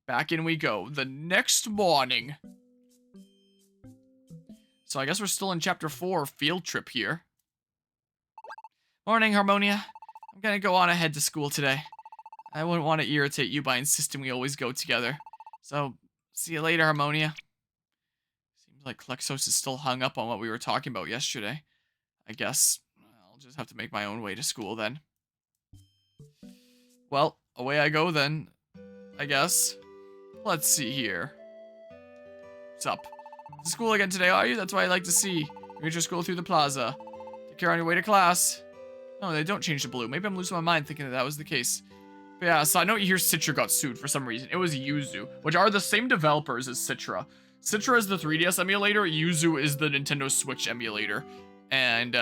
back in we go. The next morning. So I guess we're still in chapter 4, field trip here. Morning, Harmonia. I'm gonna go on ahead to school today. I wouldn't want to irritate you by insisting we always go together. So, see you later, Harmonia. Seems like Klexos is still hung up on what we were talking about yesterday. I guess I'll just have to make my own way to school then. Well, away I go then, I guess. Let's see here. What's up? To school again today, are you? That's what I like to see. You reach your school through the plaza. Take care on your way to class. No, they don't change the blue. Maybe I'm losing my mind thinking that was the case. But yeah, so I know you hear Citra got sued for some reason. It was Yuzu, which are the same developers as Citra. Citra is the 3DS emulator, Yuzu is the Nintendo Switch emulator. And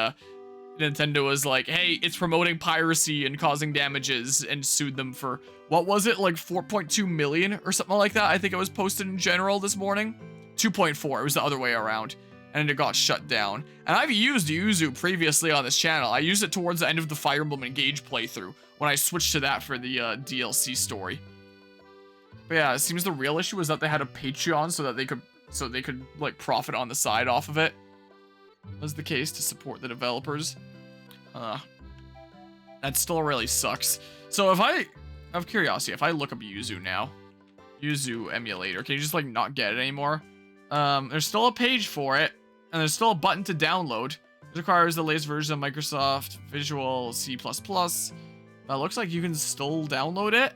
Nintendo was like, hey, it's promoting piracy and causing damages, and sued them for, what was it, like 4.2 million or something like that? I think it was posted in general this morning. 2.4, it was the other way around. And it got shut down. And I've used Yuzu previously on this channel. I used it towards the end of the Fire Emblem Engage playthrough, when I switched to that for the DLC story. But yeah, it seems the real issue was that they had a Patreon so they could like profit on the side off of it. Was the case to support the developers. That still really sucks. So if I, out of curiosity, if I look up Yuzu now, Yuzu emulator, can you just like not get it anymore? There's still a page for it, and there's still a button to download. It requires the latest version of Microsoft Visual C++. Looks like you can still download it.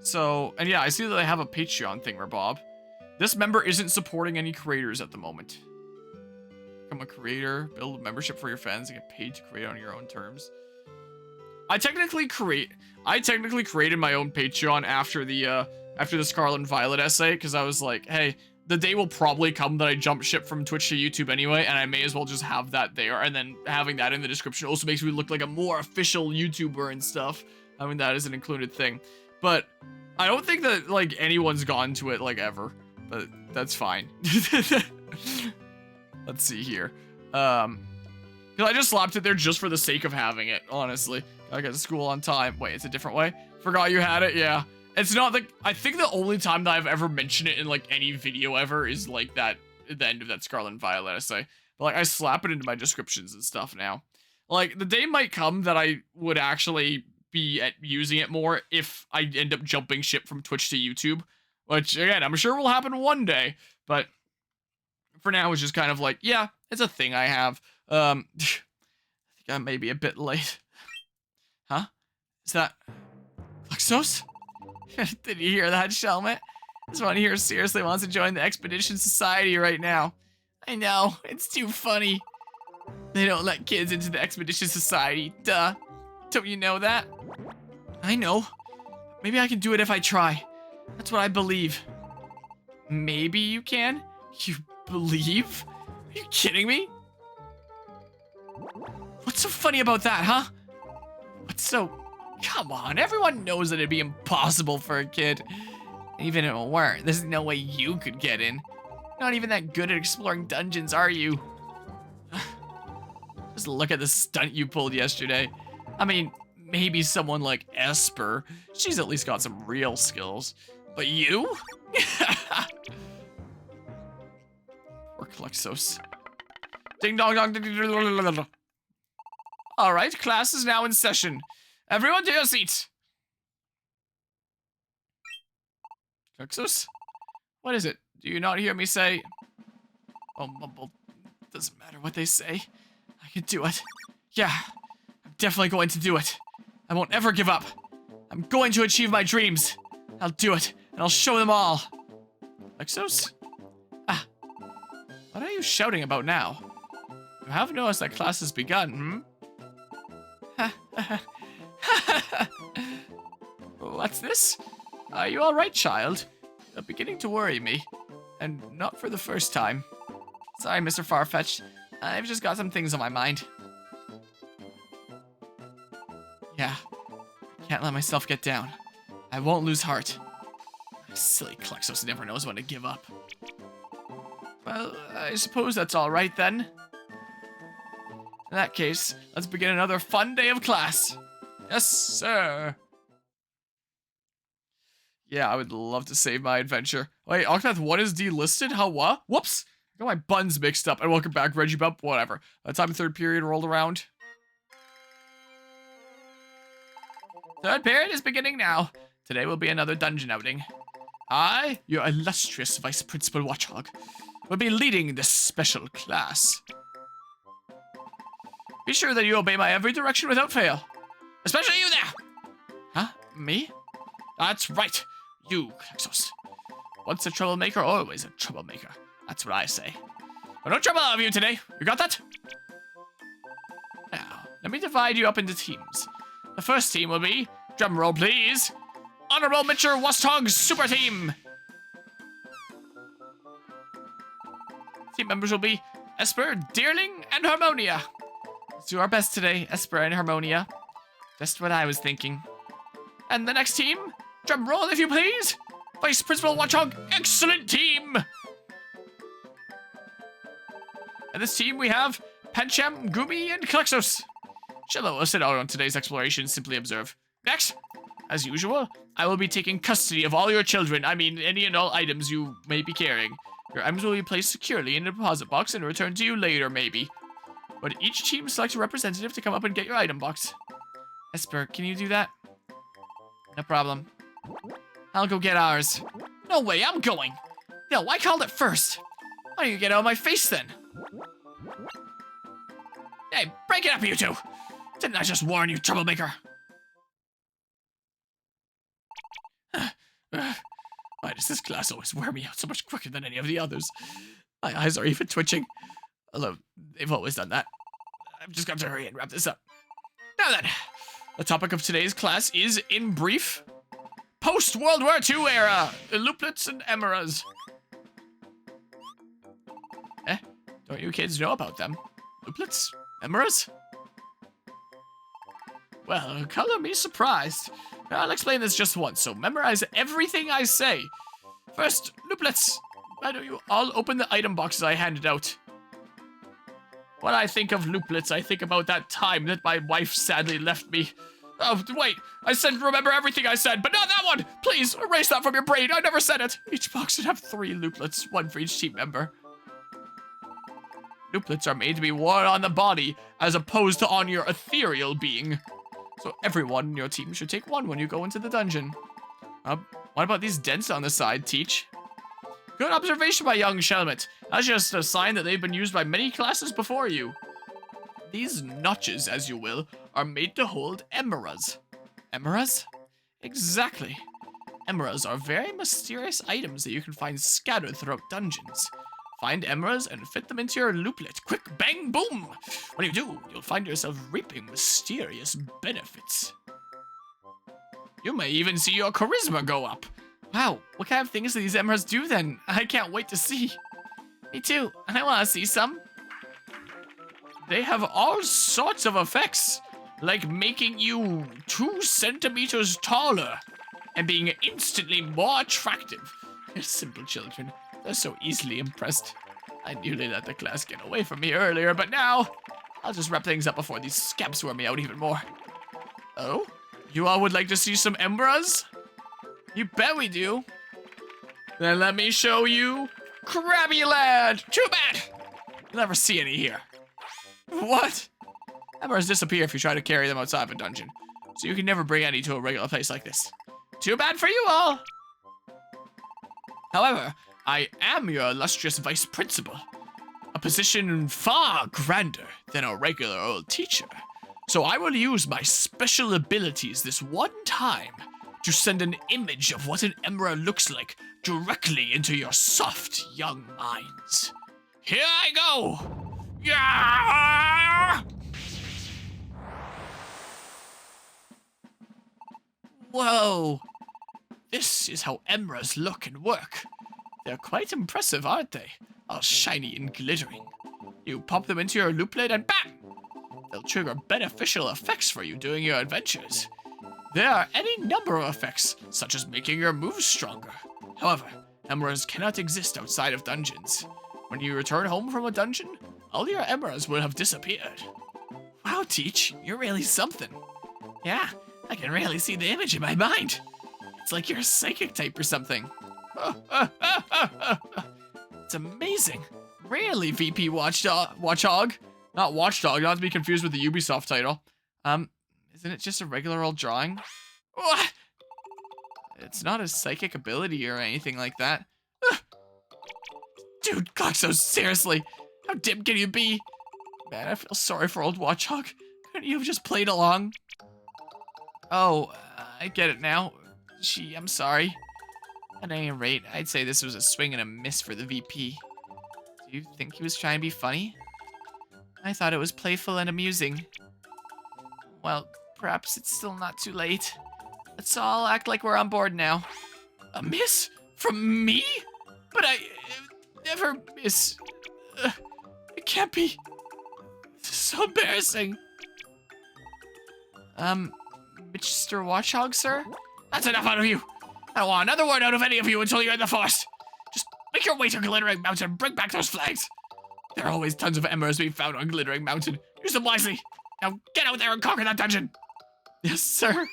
So, and yeah, I see that they have a Patreon thing, Bob. This member isn't supporting any creators at the moment. Become a creator, build a membership for your fans, and get paid to create on your own terms. I technically created my own Patreon after the Scarlet and Violet essay, because I was like, hey, the day will probably come that I jump ship from Twitch to YouTube anyway, and I may as well just have that there, and then having that in the description also makes me look like a more official YouTuber and stuff. I mean, that is an included thing. But I don't think that, like, anyone's gone to it, like, ever. But that's fine. Let's see here. Because I just slapped it there just for the sake of having it, honestly. I got to school on time. Wait, it's a different way? Forgot you had it? Yeah. It's not like, I think the only time that I've ever mentioned it in like any video ever is like that, at the end of that Scarlet and Violet essay. But like I slap it into my descriptions and stuff now. Like the day might come that I would actually be using it more if I end up jumping ship from Twitch to YouTube. Which again, I'm sure will happen one day. But for now it's just kind of like, yeah, it's a thing I have. I think I may be a bit late. Huh? Is that Klexos? Did you hear that, Shelmet? This one here seriously wants to join the Expedition Society right now. I know, it's too funny. They don't let kids into the Expedition Society, duh. Don't you know that? I know. Maybe I can do it if I try. That's what I believe. Maybe you can? You believe? Are you kidding me? What's so funny about that, huh? What's so... Come on, everyone knows that it'd be impossible for a kid. Even if it weren't, there's no way you could get in. Not even that good at exploring dungeons, are you? Just look at the stunt you pulled yesterday. I mean, maybe someone like Esper. She's at least got some real skills. But you? Poor Klexos. Ding dong dong ding ding dong. Alright, class is now in session. Everyone to your seats! Klexos? What is it? Do you not hear me say? Oh, mumble. Doesn't matter what they say. I can do it. Yeah, I'm definitely going to do it. I won't ever give up. I'm going to achieve my dreams. I'll do it, and I'll show them all. Klexos? Ah. What are you shouting about now? You have noticed that class has begun, hmm? What's this? Are you alright, child? You're beginning to worry me. And not for the first time. Sorry, Mr. Farfetch'd. I've just got some things on my mind. Yeah. Can't let myself get down. I won't lose heart. Silly Klexos never knows when to give up. Well, I suppose that's alright then. In that case, let's begin another fun day of class. Yes, sir. Yeah, I would love to save my adventure. Wait, Octopath 1 is delisted? How what? Whoops! I got my buttons mixed up. And welcome back, Reggie Bump. Whatever. By the time third period rolled around. Third period is beginning now. Today will be another dungeon outing. I, your illustrious Vice Principal Watchhog, will be leading this special class. Be sure that you obey my every direction without fail. Especially you there! Huh? Me? That's right. You, Klexos. Once a troublemaker, always a troublemaker. That's what I say. But no trouble out of you today. You got that? Now, let me divide you up into teams. The first team will be, drumroll please, Honorable Mitcher Wasthog Super Team. Team members will be Esper, Deerling, and Harmonia. Let's do our best today, Esper and Harmonia. Just what I was thinking. And the next team, drum roll if you please, Vice Principal Watchhog Excellent Team. And this team we have Pancham, Gumi, and Klexos. Shallow will sit out on today's exploration, simply observe. Next, as usual, I will be taking custody of all your children. I mean, any and all items you may be carrying. Your items will be placed securely in a deposit box and returned to you later, maybe. But each team selects a representative to come up and get your item box. Esper, can you do that? No problem. I'll go get ours. No way, I'm going. No, I called it first. Why don't you get out of my face then? Hey, break it up, you two. Didn't I just warn you, troublemaker? Why does this class always wear me out so much quicker than any of the others? My eyes are even twitching. Although, they've always done that. I've just got to hurry and wrap this up. Now then, the topic of today's class is, in brief, post-World War II era, Looplets and Emeras. Don't you kids know about them? Looplets? Emeras? Well, color me surprised. I'll explain this just once, so memorize everything I say. First, Looplets. Why don't you all open the item boxes I handed out? When I think of Looplets, I think about that time that my wife sadly left me. Oh, wait, I said remember everything I said, but not that one! Please, erase that from your brain, I never said it! Each box should have 3 Looplets, 1 for each team member. Looplets are made to be worn on the body, as opposed to on your ethereal being. So everyone in your team should take 1 when you go into the dungeon. What about these dents on the side, Teach? Good observation, my young Shelmet. That's just a sign that they've been used by many classes before you. These notches, as you will, are made to hold Emeras. Emeras? Exactly. Emeras are very mysterious items that you can find scattered throughout dungeons. Find Emeras and fit them into your Looplet. Quick, bang, boom! When you do, you'll find yourself reaping mysterious benefits. You may even see your charisma go up. Wow, what kind of things do these Emeras do then? I can't wait to see. Me too, I want to see some. They have all sorts of effects, like making you 2 centimeters taller and being instantly more attractive. You're simple children. They're so easily impressed. I nearly let the class get away from me earlier, but now I'll just wrap things up before these scabs wear me out even more. Oh? You all would like to see some Emeras? You bet we do. Then let me show you Krabby Land. Too bad. You'll never see any here. What? Emeras disappear if you try to carry them outside of a dungeon, so you can never bring any to a regular place like this. Too bad for you all. However, I am your illustrious vice principal, a position far grander than a regular old teacher. So I will use my special abilities this one time to send an image of what an Emera looks like directly into your soft young minds. Here I go! Yeah! Whoa! This is how Emeras look and work. They're quite impressive, aren't they? All shiny and glittering. You pop them into your Looplet and bam! They'll trigger beneficial effects for you during your adventures. There are any number of effects, such as making your moves stronger. However, Emeras cannot exist outside of dungeons. When you return home from a dungeon, all your Emeras will have disappeared. Wow, Teach, you're really something. Yeah, I can really see the image in my mind. It's like you're a psychic type or something. It's amazing. Really, VP Watchhog? Not Watchdog, not to be confused with the Ubisoft title. Isn't it just a regular old drawing? What? It's not a psychic ability or anything like that. Dude, Glaxo, seriously. How dim can you be? Man, I feel sorry for old Watchhog. Couldn't you have just played along? Oh, I get it now. Gee, I'm sorry. At any rate, I'd say this was a swing and a miss for the VP. Do you think he was trying to be funny? I thought it was playful and amusing. Well, perhaps it's still not too late. Let's all act like we're on board now. A miss? From me? But I never miss. It can't be. This is so embarrassing. Mr. Watchhog, sir? That's enough out of you. I don't want another word out of any of you until you're in the forest. Just make your way to Glittering Mountain and bring back those flags. There are always tons of emeralds being found on Glittering Mountain. Use them wisely. Now get out there and conquer that dungeon. Yes, sir.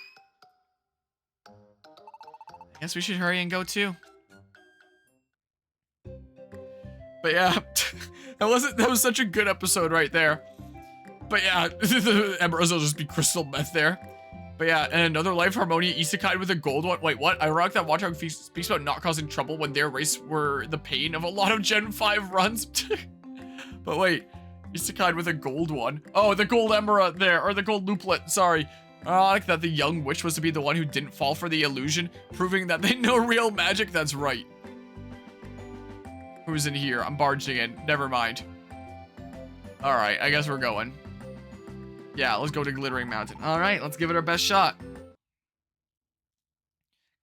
I guess we should hurry and go too. But yeah, that was such a good episode right there. But yeah, the emeralds will just be crystal meth there. But yeah, and another Life Harmonia Isekai with a gold one. Wait, what? Ironic that Watchdog speaks about not causing trouble when their race were the pain of a lot of Gen 5 runs. But wait, Isekai with a gold one. Oh, the gold Emera there, or the gold Looplet, sorry. Ironic that the young witch was to be the one who didn't fall for the illusion, proving that they know real magic. That's right. Who's in here? I'm barging in. Never mind. Alright, I guess we're going. Yeah, let's go to Glittering Mountain. Alright, let's give it our best shot.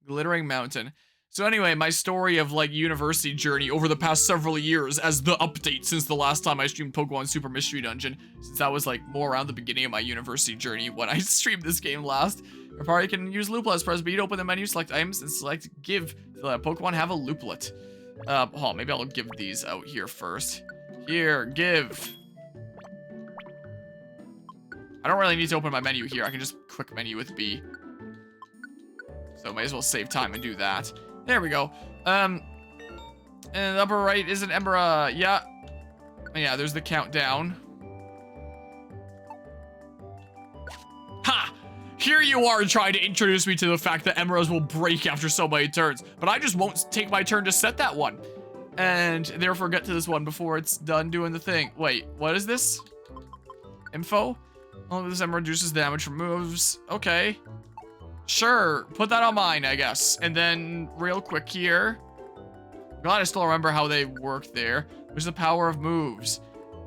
Glittering Mountain. So anyway, my story of, like, university journey over the past several years as the update since the last time I streamed Pokemon Super Mystery Dungeon, since that was, like, more around the beginning of my university journey when I streamed this game last. Your party can use Looplets. Press B to open the menu, select items, and select give to let Pokemon have a Looplet. Maybe I'll give these out here first. Here, give. I don't really need to open my menu here. I can just quick menu with B. So might as well save time and do that. There we go. And the upper right is an Emera. Yeah. Yeah, there's the countdown. Ha! Here you are trying to introduce me to the fact that Emeras will break after so many turns. But I just won't take my turn to set that one. And therefore get to this one before it's done doing the thing. Wait, what is this? Info? Oh, this Emera reduces damage from moves. Okay. Sure, put that on mine, I guess. And then, real quick here. Glad I still remember how they work there. There's the power of moves.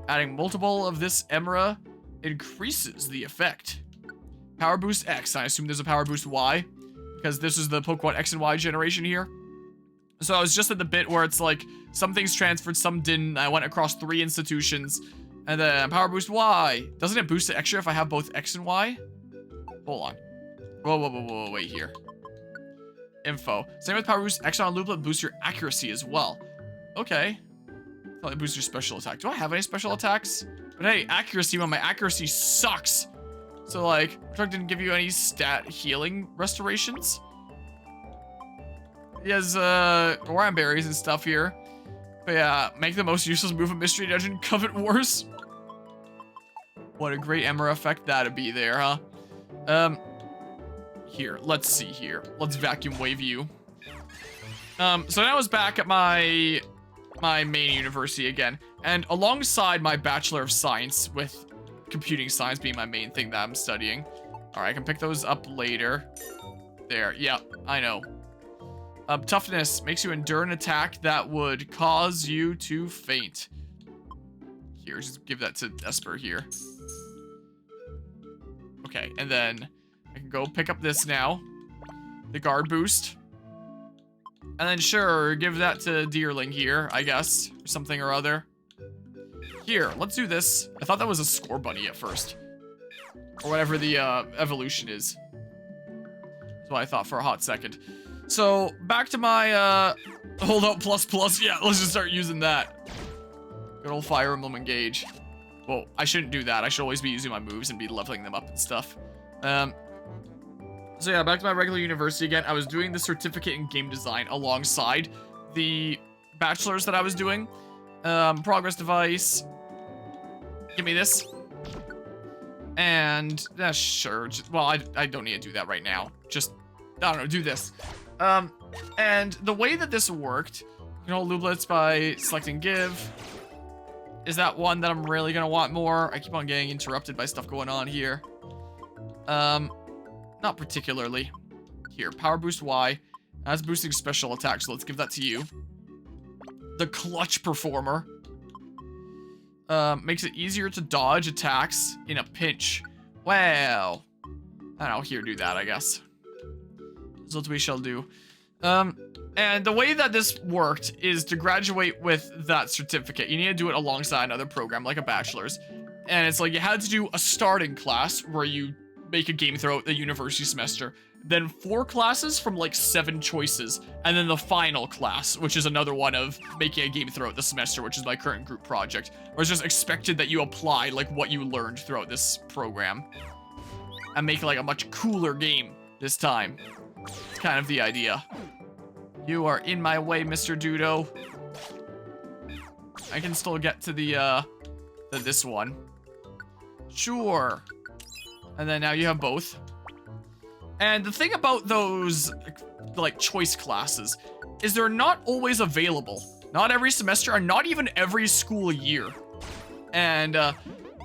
Adding multiple of this Emera increases the effect. Power boost X. I assume there's a power boost Y. Because this is the Pokemon X and Y generation here. So I was just at the bit where it's like, some things transferred, some didn't. I went across 3 institutions. And then power boost Y. Doesn't it boost it extra if I have both X and Y? Hold on. Whoa, wait here. Info. Same with power boost X on Looplet boosts your accuracy as well. Okay. Probably boosts your special attack. Do I have any special attacks? But hey, accuracy, well, my accuracy sucks. So like, Drug didn't give you any stat healing restorations. He has Oran berries and stuff here. But yeah, make the most useless move in Mystery Dungeon, Covet Wars. What a great Emera effect that'd be there, huh? Here, let's see here. Let's vacuum wave you. So now I was back at my main university again. And alongside my Bachelor of Science, with computing science being my main thing that I'm studying. Alright, I can pick those up later. There, yeah, I know. Toughness makes you endure an attack that would cause you to faint. Here, just give that to Esper here. Okay, and then I can go pick up this now. The guard boost. And then sure, give that to Deerling here, I guess. Or something or other. Here, let's do this. I thought that was a score bunny at first. Or whatever the evolution is. That's what I thought for a hot second. So, back to my hold out plus. Yeah, let's just start using that. Good old Fire Emblem Engage. Well, I shouldn't do that. I should always be using my moves and be leveling them up and stuff. So yeah, back to my regular university again. I was doing the certificate in game design alongside the bachelor's that I was doing. Progress device. Give me this. And, sure. Well, I don't need to do that right now. Just, I don't know, do this. And the way that this worked, you know, Looplets by selecting give. Is that one that I'm really gonna want more? I keep on getting interrupted by stuff going on here. Not particularly. Here, power boost Y. That's boosting special attack, so let's give that to you. The clutch performer. Makes it easier to dodge attacks in a pinch. Wow. I don't know, here, do that, I guess. That's what we shall do. And the way that this worked is to graduate with that certificate. You need to do it alongside another program, like a bachelor's. And it's like you had to do a starting class where you make a game throughout the university semester. Then 4 classes from like 7 choices. And then the final class, which is another one of making a game throughout the semester, which is my current group project. Where it's just expected that you apply like what you learned throughout this program. And make like a much cooler game this time. It's kind of the idea. You are in my way, Mr. Dudo. I can still get to this one. Sure. And then now you have both. And the thing about those, like, choice classes is they're not always available. Not every semester, and not even every school year. And,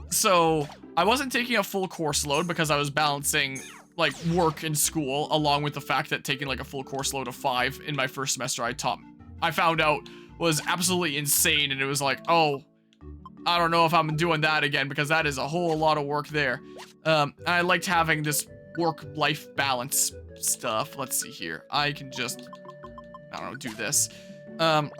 so I wasn't taking a full course load because I was balancing, like, work and school, along with the fact that taking, like, a full course load of 5 in my first semester I found out was absolutely insane, and it was like, oh, I don't know if I'm doing that again, because that is a whole lot of work there. I liked having this work-life balance stuff. Let's see here. I can just, I don't know, do this. And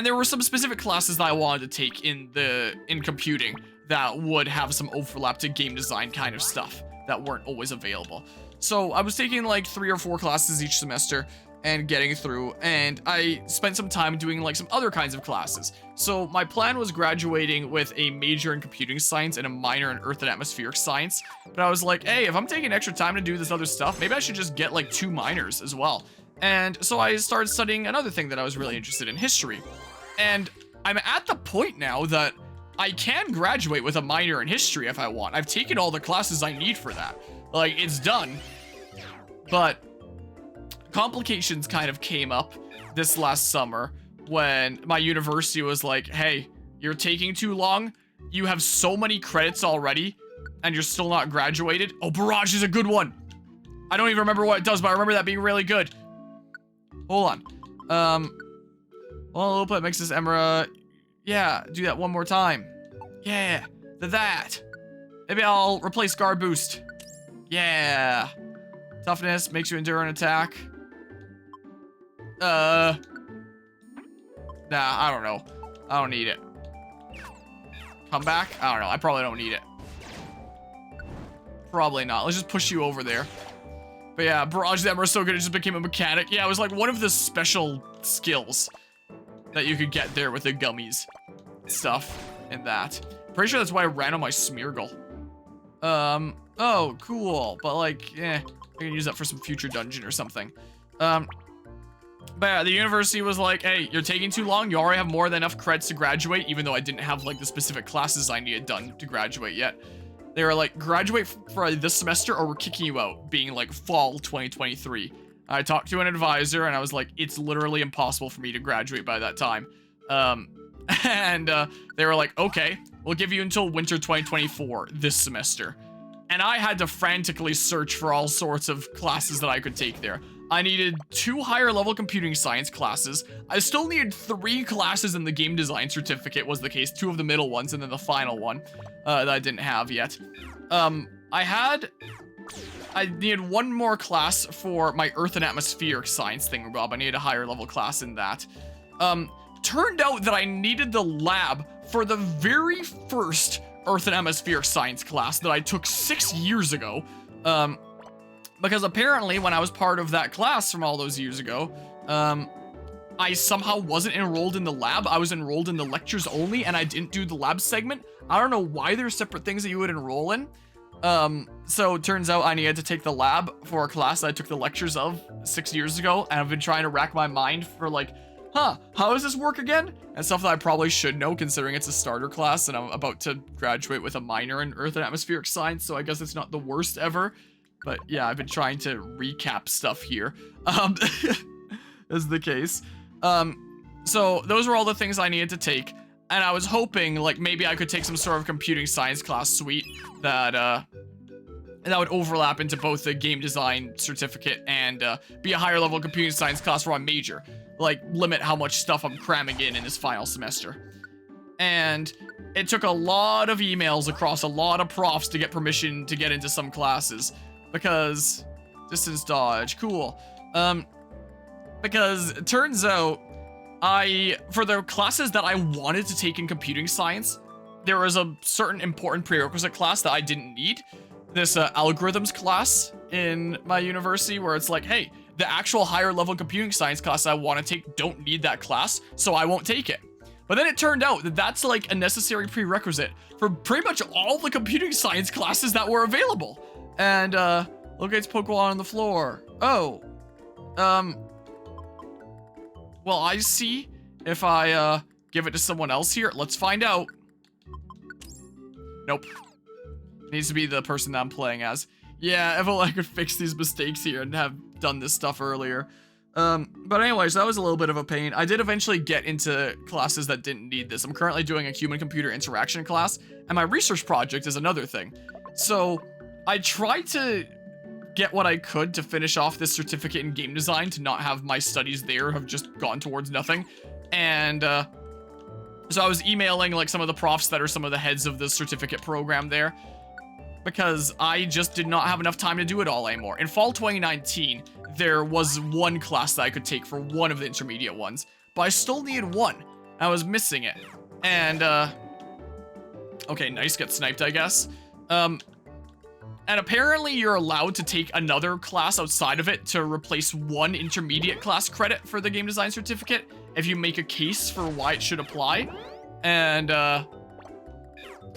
there were some specific classes that I wanted to take in computing that would have some overlap to game design kind of stuff that weren't always available. So I was taking like 3 or 4 classes each semester and getting through, and I spent some time doing like some other kinds of classes. So my plan was graduating with a major in computing science and a minor in earth and atmospheric science. But I was like, hey, if I'm taking extra time to do this other stuff, maybe I should just get like 2 minors as well. And so I started studying another thing that I was really interested in, history. And I'm at the point now that I can graduate with a minor in history if I want. I've taken all the classes I need for that. Like, it's done. But complications kind of came up this last summer when my university was like, hey, you're taking too long. You have so many credits already and you're still not graduated. Oh, Barrage is a good one. I don't even remember what it does, but I remember that being really good. Hold on. Well, Looplets makes this Emera. Yeah, do that one more time. Yeah, that. Maybe I'll replace guard boost. Yeah. Toughness makes you endure an attack. Nah, I don't know. I don't need it. Come back? I don't know. I probably don't need it. Probably not. Let's just push you over there. But yeah, Barrage the Emera is so good it just became a mechanic. Yeah, it was like one of the special skills that you could get there with the gummies stuff and that. Pretty sure that's why I ran on my Smeargle. Oh, cool. But like, I can use that for some future dungeon or something. But yeah, the university was like, hey, you're taking too long. You already have more than enough credits to graduate, even though I didn't have like the specific classes I needed done to graduate yet. They were like, graduate for this semester or we're kicking you out, being like fall 2023. I talked to an advisor and I was like, it's literally impossible for me to graduate by that time. They were like, okay, we'll give you until winter 2024 this semester. And I had to frantically search for all sorts of classes that I could take there. I needed 2 higher level computing science classes. I still needed 3 classes in the game design certificate was the case, 2 of the middle ones and then the final one that I didn't have yet. I needed 1 more class for my earth and atmospheric science thingamabob. I needed a higher level class in that. Turned out that I needed the lab for the very first earth and atmospheric science class that I took 6 years ago. Because apparently when I was part of that class from all those years ago, I somehow wasn't enrolled in the lab. I was enrolled in the lectures only and I didn't do the lab segment. I don't know why there's separate things that you would enroll in. So it turns out I needed to take the lab for a class that I took the lectures of 6 years ago, and I've been trying to rack my mind for like, how does this work again? And stuff that I probably should know considering it's a starter class and I'm about to graduate with a minor in Earth and Atmospheric Science, so I guess it's not the worst ever. But yeah, I've been trying to recap stuff here. Is the case. So those were all the things I needed to take, and I was hoping like maybe I could take some sort of computing science class suite that would overlap into both the game design certificate and be a higher level computing science class for my major. Like, limit how much stuff I'm cramming in this final semester. And it took a lot of emails across a lot of profs to get permission to get into some classes. Because, distance dodge, cool. Because it turns out, for the classes that I wanted to take in computing science, there was a certain important prerequisite class that I didn't need. This algorithms class in my university where it's like, hey, the actual higher level computing science class I want to take don't need that class, so I won't take it. But then it turned out that that's like a necessary prerequisite for pretty much all the computing science classes that were available. And look, it's Pokemon on the floor. Oh, well, I see. If I give it to someone else here, let's find out. Nope. Needs to be the person that I'm playing as. Yeah, if only I could fix these mistakes here and have done this stuff earlier. But anyways, that was a little bit of a pain. I did eventually get into classes that didn't need this. I'm currently doing a human-computer interaction class, and my research project is another thing. So I tried to get what I could to finish off this certificate in game design to not have my studies there have just gone towards nothing. And so I was emailing like some of the profs that are some of the heads of the certificate program there, because I just did not have enough time to do it all anymore. In fall 2019, there was one class that I could take for one of the intermediate ones, but I still needed one. I was missing it. And, okay, nice, get sniped, I guess. And apparently you're allowed to take another class outside of it to replace one intermediate class credit for the game design certificate if you make a case for why it should apply. And,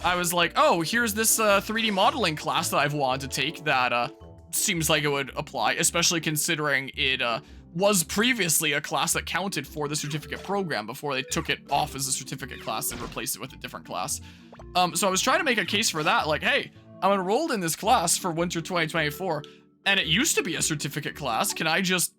I was like, oh, here's this 3D modeling class that I've wanted to take that seems like it would apply, especially considering it was previously a class that counted for the certificate program before they took it off as a certificate class and replaced it with a different class. So I was trying to make a case for that, like, hey, I'm enrolled in this class for winter 2024, and it used to be a certificate class. Can I just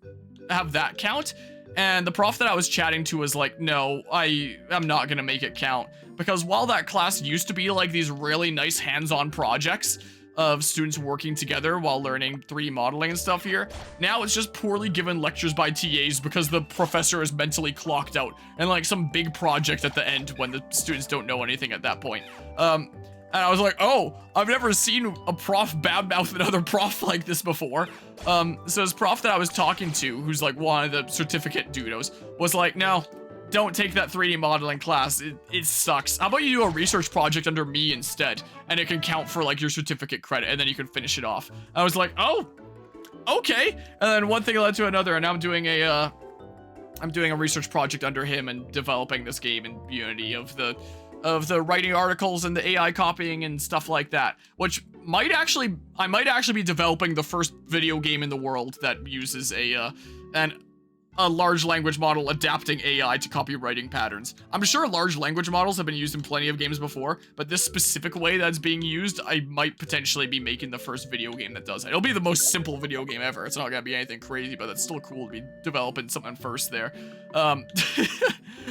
have that count? And the prof that I was chatting to was like, no, I'm not gonna make it count. Because while that class used to be like these really nice hands-on projects of students working together while learning 3D modeling and stuff here, now it's just poorly given lectures by TAs because the professor is mentally clocked out and like some big project at the end when the students don't know anything at that point. And I was like, oh, I've never seen a prof badmouth another prof like this before. So this prof that I was talking to, who's like one of the certificate dudos, was like, no, don't take that 3D modeling class. It sucks. How about you do a research project under me instead? And it can count for like your certificate credit and then you can finish it off. I was like, oh, okay. And then one thing led to another, and now I'm doing a research project under him and developing this game in Unity of the writing articles and the AI copying and stuff like that, which I might actually be developing the first video game in the world that uses a large language model adapting AI to copy writing patterns. I'm sure large language models have been used in plenty of games before, but this specific way that's being used, I might potentially be making the first video game that does it. It'll be the most simple video game ever. It's not gonna be anything crazy, but it's still cool to be developing something first there.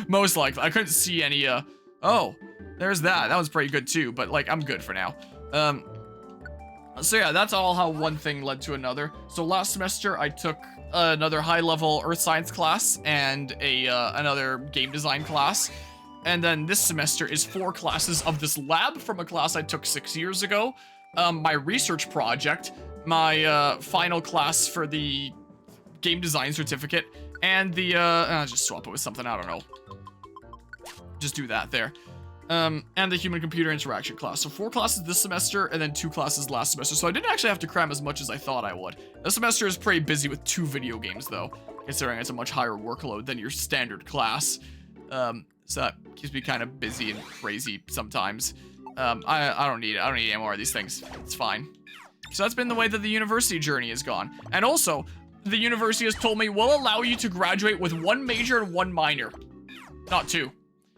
Most likely. I couldn't see any, oh, there's that. That was pretty good too, but like, I'm good for now. So yeah, that's all how one thing led to another. So last semester, I took another high-level earth science class and another game design class. And then this semester is 4 classes of this lab from a class I took 6 years ago. My research project, my final class for the game design certificate, and the, I'll just swap it with something, I don't know. Just do that there. And the human-computer interaction class. So 4 classes this semester, and then 2 classes last semester. So I didn't actually have to cram as much as I thought I would. This semester is pretty busy with 2 video games, though, considering it's a much higher workload than your standard class. So that keeps me kind of busy and crazy sometimes. I don't need it. I don't need any more of these things. It's fine. So that's been the way that the university journey has gone. And also, the university has told me we'll allow you to graduate with 1 major and 1 minor. Not 2.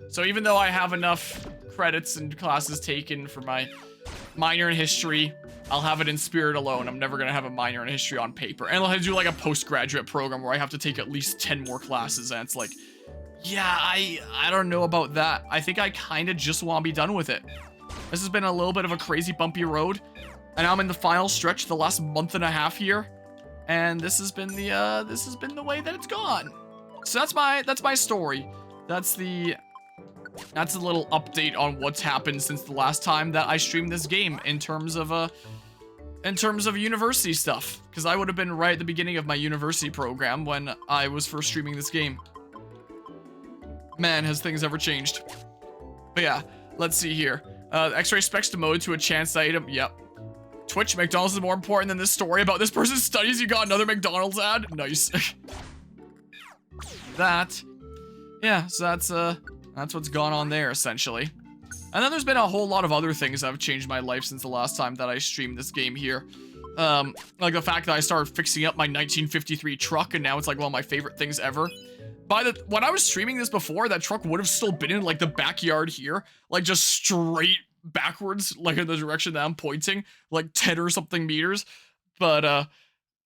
So even though I have enough credits and classes taken for my minor in history, I'll have it in spirit alone. I'm never gonna have a minor in history on paper. And I'll have to do like a postgraduate program where I have to take at least 10 more classes, and it's like, yeah, I don't know about that. I think I kind of just want to be done with it. This has been a little bit of a crazy bumpy road, and I'm in the final stretch, the last month and a half here, and this has been the way that it's gone. So that's my story. That's a little update on what's happened since the last time that I streamed this game in terms of university stuff, because I would have been right at the beginning of my university program when I was first streaming this game. Man, has things ever changed. But yeah, let's see here. X-ray specs demoted to a chance item. Yep. Twitch, McDonald's is more important than this story about this person's studies. You got another McDonald's ad? Nice. Yeah, so that's what's gone on there, essentially. And then there's been a whole lot of other things that have changed my life since the last time that I streamed this game here. Like the fact that I started fixing up my 1953 truck, and now it's like one of my favorite things ever. When I was streaming this before, that truck would have still been in like the backyard here, like just straight backwards, like in the direction that I'm pointing, like 10 or something meters. But,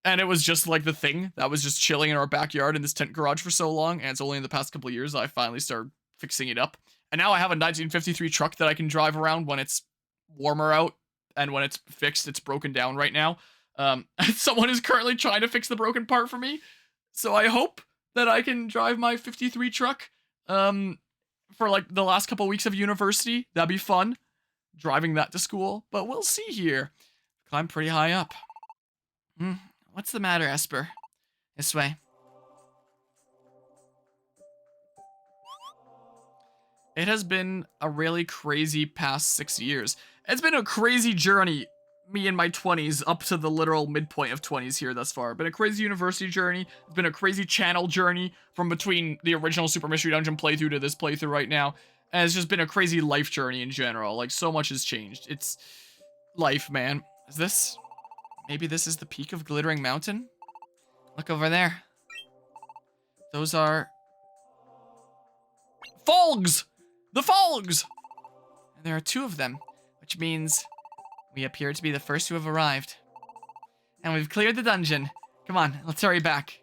and it was just like the thing that was just chilling in our backyard in this tent garage for so long, and it's only in the past couple of years that I finally started fixing it up. And now I have a 1953 truck that I can drive around when it's warmer out, and when it's fixed, it's broken down right now. Someone is currently trying to fix the broken part for me, so I hope that I can drive my 53 truck for like the last couple weeks of university. That'd be fun, driving that to school, but we'll see here. Climb pretty high up. What's the matter, Esper? This way. It has been a really crazy past 6 years. It's been a crazy journey, me in my 20s, up to the literal midpoint of 20s here thus far. Been a crazy university journey. It's been a crazy channel journey from between the original Super Mystery Dungeon playthrough to this playthrough right now. And it's just been a crazy life journey in general. Like, so much has changed. It's life, man. Maybe this is the peak of Glittering Mountain? Look over there. Those are fogs! The fogs! And there are 2 of them, which means we appear to be the first to have arrived. And we've cleared the dungeon. Come on, let's hurry back.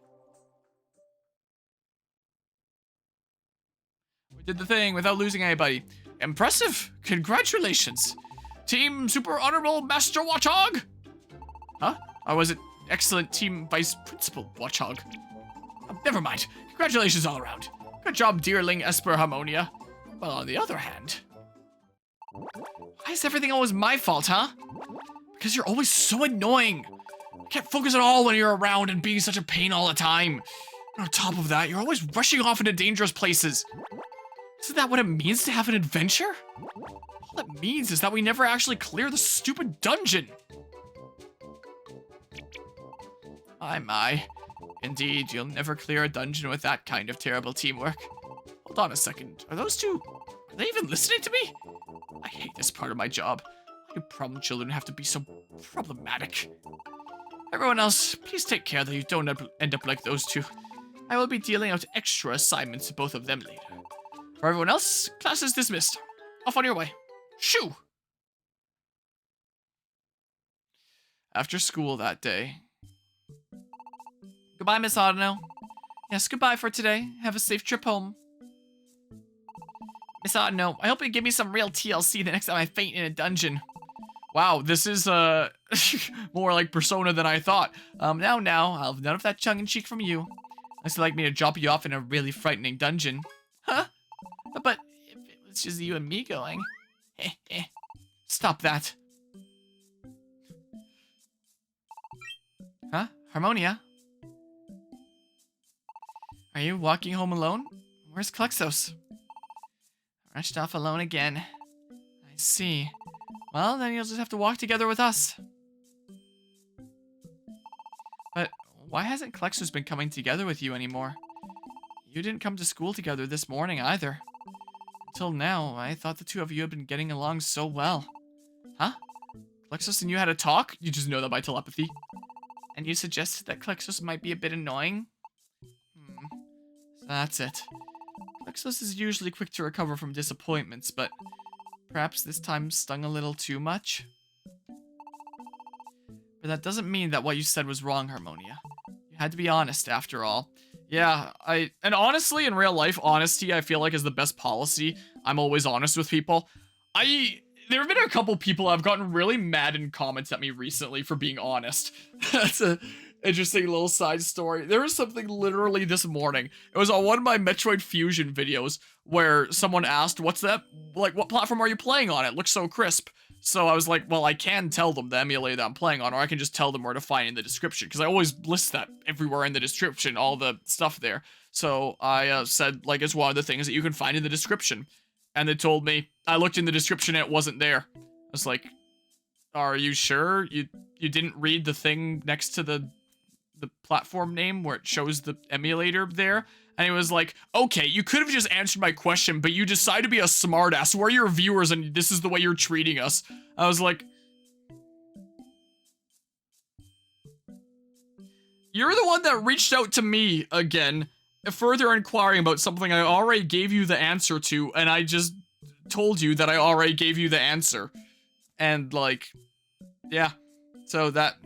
We did the thing without losing anybody. Impressive! Congratulations! Team Super Honorable Master Watchog! Huh? Or was it excellent Team Vice Principal Watchog? Oh, never mind. Congratulations all around. Good job, dearling Esper Harmonia. But on the other hand... Why is everything always my fault, huh? Because you're always so annoying. I can't focus at all when you're around and being such a pain all the time. And on top of that, you're always rushing off into dangerous places. Isn't that what it means to have an adventure? All it means is that we never actually clear the stupid dungeon. My. Indeed, you'll never clear a dungeon with that kind of terrible teamwork. Hold on a second. Are those 2... Are they even listening to me? I hate this part of my job. Why do problem children have to be so problematic? Everyone else, please take care that you don't end up like those 2. I will be dealing out extra assignments to both of them later. For everyone else, class is dismissed. Off on your way. Shoo! After school that day. Goodbye, Miss Audino. Yes, goodbye for today. Have a safe trip home. Miss Audino, I hope you give me some real TLC the next time I faint in a dungeon. Wow, this is more like Persona than I thought. Now, I'll have none of that tongue-in-cheek from you. Unless you'd like me to drop you off in a really frightening dungeon. Huh? But if it was just you and me going. Stop that. Huh? Harmonia? Are you walking home alone? Where's Klexos? Rushed off alone again. I see. Well, then you'll just have to walk together with us. But why hasn't Klexos been coming together with you anymore? You didn't come to school together this morning either. Till now, I thought the two of you had been getting along so well. Huh? Klexos and you had a talk? You just know that by telepathy. And you suggested that Klexos might be a bit annoying? So that's it. Klexos is usually quick to recover from disappointments, but perhaps this time stung a little too much? But that doesn't mean that what you said was wrong, Harmonia. You had to be honest, after all. Yeah, and honestly, in real life, honesty, I feel like, is the best policy. I'm always honest with people. There have been a couple people I've gotten really mad in comments at me recently for being honest. That's a interesting little side story. There was something literally this morning. It was on one of my Metroid Fusion videos where someone asked, what's that? Like, what platform are you playing on? It looks so crisp. So I was like, well, I can tell them the emulator that I'm playing on, or I can just tell them where to find in the description, because I always list that everywhere in the description, all the stuff there. So I said, like, it's one of the things that you can find in the description. And they told me, I looked in the description and it wasn't there. I was like, are you sure? You didn't read the thing next to the platform name where it shows the emulator there? And he was like, okay, you could have just answered my question, but you decide to be a smartass. We're your viewers and this is the way you're treating us. I was like, you're the one that reached out to me again, further inquiring about something I already gave you the answer to, and I just told you that I already gave you the answer. And like, yeah. So that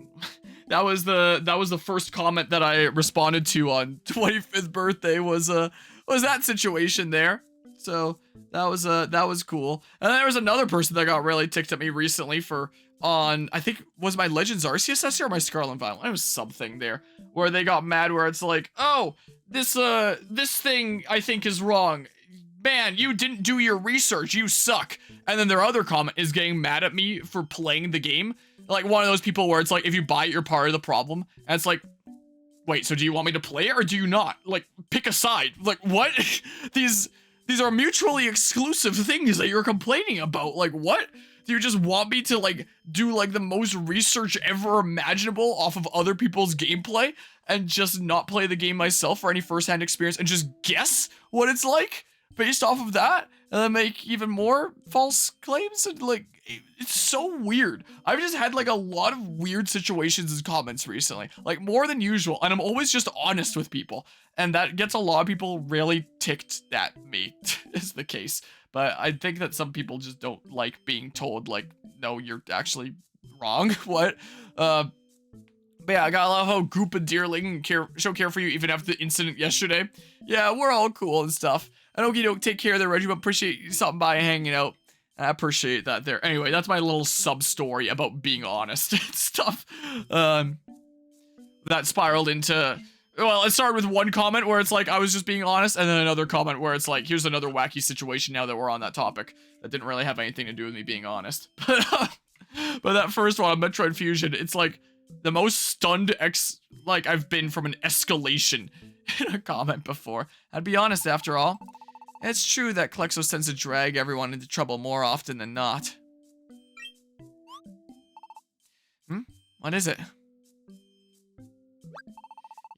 was the first comment that I responded to on 25th birthday was that situation there. So that was cool. And then there was another person that got really ticked at me recently for I think was my Legends Arceus essay or my Scarlet and Violet. It was something there where they got mad where it's like, oh, this thing I think is wrong. Man, you didn't do your research. You suck. And then their other comment is getting mad at me for playing the game. Like one of those people where it's like, if you buy it, you're part of the problem. And it's like, wait, so do you want me to play it or do you not? Like, pick a side. Like, what? These are mutually exclusive things that you're complaining about. Like, what? Do you just want me to, like, do, like, the most research ever imaginable off of other people's gameplay and just not play the game myself for any first-hand experience and just guess what it's like based off of that? And then make even more false claims? And, like, it's so weird. I've just had, like, a lot of weird situations in comments recently. Like, more than usual. And I'm always just honest with people. And that gets a lot of people really ticked at me, is the case. But I think that some people just don't like being told, like, no, you're actually wrong. What? But yeah, I gotta love how Goop and Deerling show care for you even after the incident yesterday. Yeah, we're all cool and stuff. And okie doke, take care there, Reggie, but appreciate you stopping by and hanging out. I appreciate that there. Anyway, that's my little sub-story about being honest and stuff. That spiraled into... Well, it started with one comment where it's like, I was just being honest, and then another comment where it's like, here's another wacky situation now that we're on that topic. That didn't really have anything to do with me being honest. But that first one on Metroid Fusion, it's like the most stunned I've been from an escalation in a comment before. I'd be honest after all. It's true that Klexos tends to drag everyone into trouble more often than not. What is it?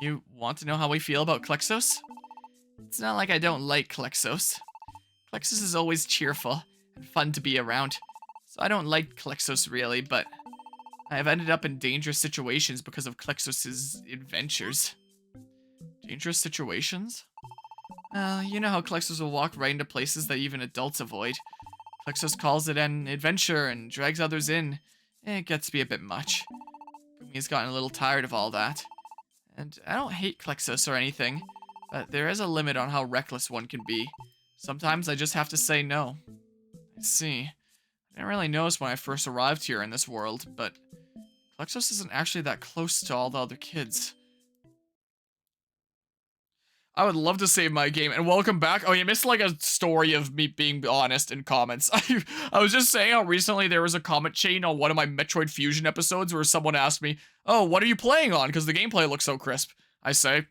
You want to know how we feel about Klexos? It's not like I don't like Klexos. Klexos is always cheerful and fun to be around. So I don't like Klexos really, but I have ended up in dangerous situations because of Klexos' adventures. Dangerous situations? You know how Klexos will walk right into places that even adults avoid. Klexos calls it an adventure and drags others in. It gets to be a bit much. Gumi's gotten a little tired of all that. And I don't hate Klexos or anything, but there is a limit on how reckless one can be. Sometimes I just have to say no. I see. I didn't really notice when I first arrived here in this world, but Klexos isn't actually that close to all the other kids. I would love to save my game, and welcome back. Oh, you missed like a story of me being honest in comments. I was just saying how recently there was a comment chain on one of my Metroid Fusion episodes where someone asked me, oh, what are you playing on? Because the gameplay looks so crisp. I say,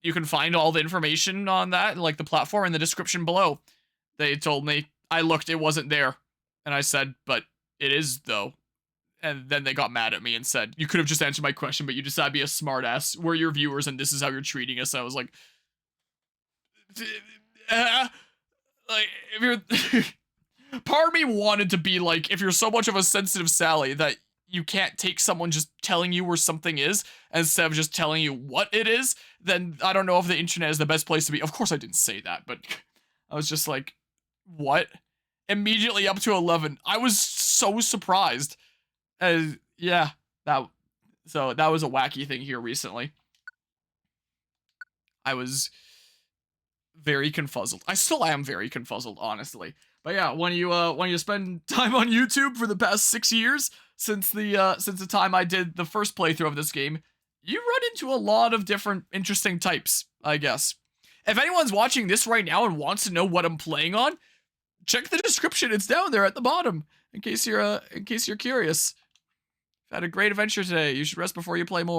you can find all the information on that, like the platform in the description below. They told me, I looked, it wasn't there. And I said, but it is though. And then they got mad at me and said, you could have just answered my question, but you decided to be a smartass. We're your viewers and this is how you're treating us. And I was like, like, if you're, part of me wanted to be like, if you're so much of a sensitive Sally that you can't take someone just telling you where something is instead of just telling you what it is, then I don't know if the internet is the best place to be. Of course I didn't say that, but I was just like, what? Immediately up to 11. I was so surprised. Yeah, so that was a wacky thing here recently. I was very confuzzled. I still am very confuzzled, honestly. But yeah, when you spend time on YouTube for the past 6 years since the time I did the first playthrough of this game, you run into a lot of different interesting types, I guess. If anyone's watching this right now and wants to know what I'm playing on, check the description. It's down there at the bottom in case you're curious. I've had a great adventure today. You should rest before you play more.